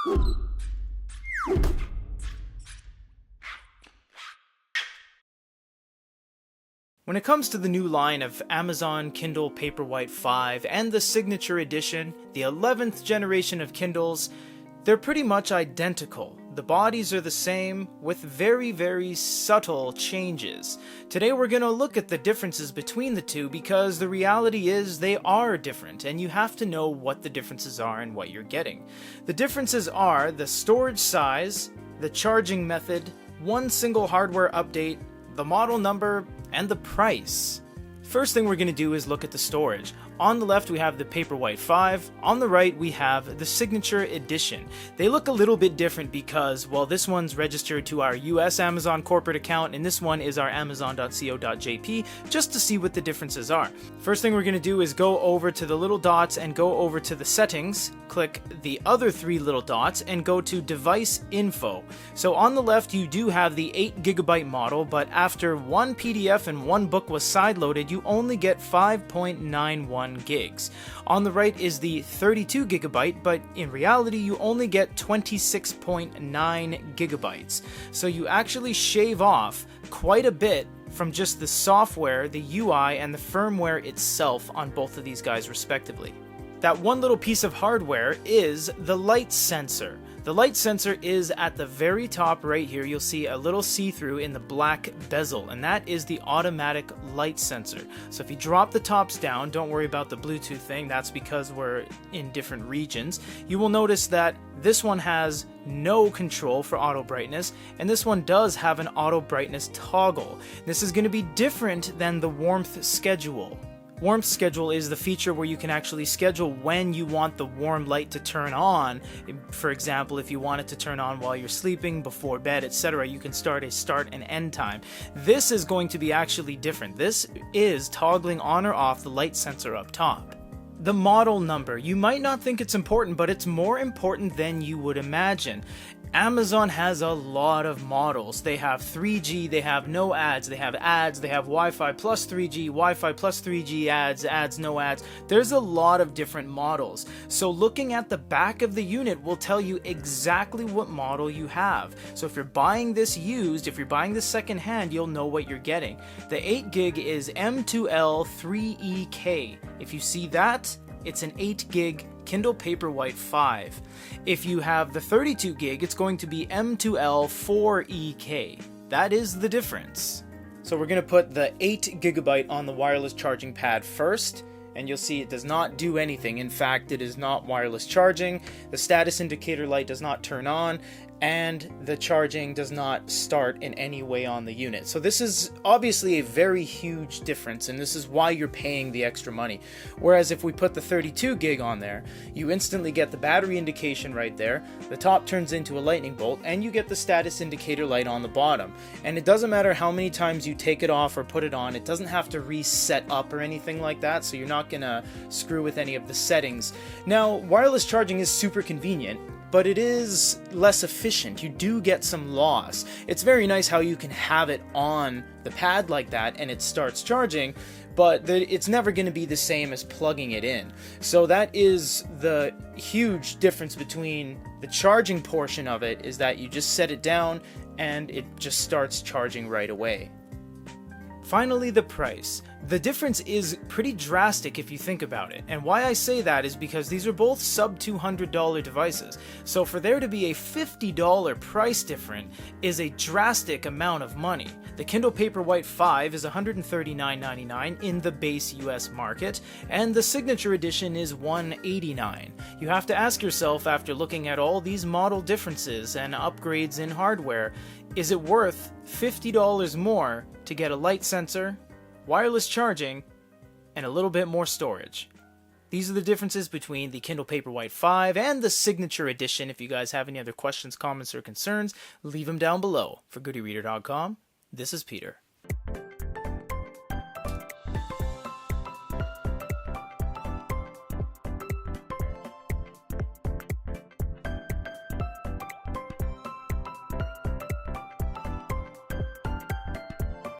When it comes to the new line of Amazon Kindle Paperwhite 5 and the Signature Edition, the 11th generation of Kindles, they're pretty much identical. The bodies are the same, with very subtle changes. Today we're going to look at the differences between the two because the reality is they are different, and you have to know what the differences are and what you're getting. The differences are the storage size, the charging method, one single hardware update, the model number, and the price. First thing we're going to do is look at the storage. On the left we have the Paperwhite 5, on the right we have the Signature Edition. They look a little bit different because, well, this one's registered to our US Amazon corporate account and this one is our amazon.co.jp, just to see what the differences are. First thing we're going to do is go over to the little dots and go over to the settings, click the other three little dots and go to device info. So on the left you do have the 8GB model, but after one PDF and one book was sideloaded you only get 5.91 gigs. On the right is the 32GB, but in reality you only get 26.9 gigabytes. So you actually shave off quite a bit from just the software, the UI, and the firmware itself on both of these guys respectively. That one little piece of hardware is the light sensor. The light sensor is at the very top right here. You'll see a little see-through in the black bezel, and that is the automatic light sensor. So if you drop the tops down, don't worry about the Bluetooth thing, that's because we're in different regions. You will notice that this one has no control for auto brightness, and this one does have an auto brightness toggle. This is going to be different than the warmth schedule. Warmth schedule is the feature where you can actually schedule when you want the warm light to turn on. For example, if you want it to turn on while you're sleeping, before bed, etc., you can start a start and end time. This is going to be actually different. This is toggling on or off the light sensor up top. The model number. You might not think it's important, but it's more important than you would imagine. Amazon has a lot of models. They have 3G, they have no ads, they have Wi-Fi plus 3G, Wi-Fi plus 3G ads, no ads. There's a lot of different models. So looking at the back of the unit will tell you exactly what model you have. So if you're buying this used, if you're buying this secondhand, you'll know what you're getting. The 8GB is M2L3EK. If you see that, it's an 8GB Kindle Paperwhite 5. If you have the 32GB, it's going to be M2L4EK. That is the difference. So we're going to put the 8GB on the wireless charging pad first, and you'll see it does not do anything. In fact, it is not wireless charging. The status indicator light does not turn on, and the charging does not start in any way on the unit. So this is obviously a very huge difference, and this is why you're paying the extra money. Whereas if we put the 32GB on there, you instantly get the battery indication right there, the top turns into a lightning bolt, and you get the status indicator light on the bottom. And it doesn't matter how many times you take it off or put it on, it doesn't have to reset up or anything like that, so you're not gonna screw with any of the settings. Now, wireless charging is super convenient, but it is less efficient. You do get some loss. It's very nice how you can have it on the pad like that and it starts charging, but it's never going to be the same as plugging it in. So that is the huge difference between the charging portion of it, is that you just set it down and it just starts charging right away. Finally, the price. The difference is pretty drastic if you think about it, and why I say that is because these are both sub $200 devices, so for there to be a $50 price difference is a drastic amount of money. The Kindle Paperwhite 5 is $139.99 in the base US market, and the Signature Edition is $189. You have to ask yourself, after looking at all these model differences and upgrades in hardware, is it worth $50 more to get a light sensor, wireless charging, and a little bit more storage? These are the differences between the Kindle Paperwhite 5 and the Signature Edition. If you guys have any other questions, comments, or concerns, leave them down below. For GoodyReader.com, this is Peter.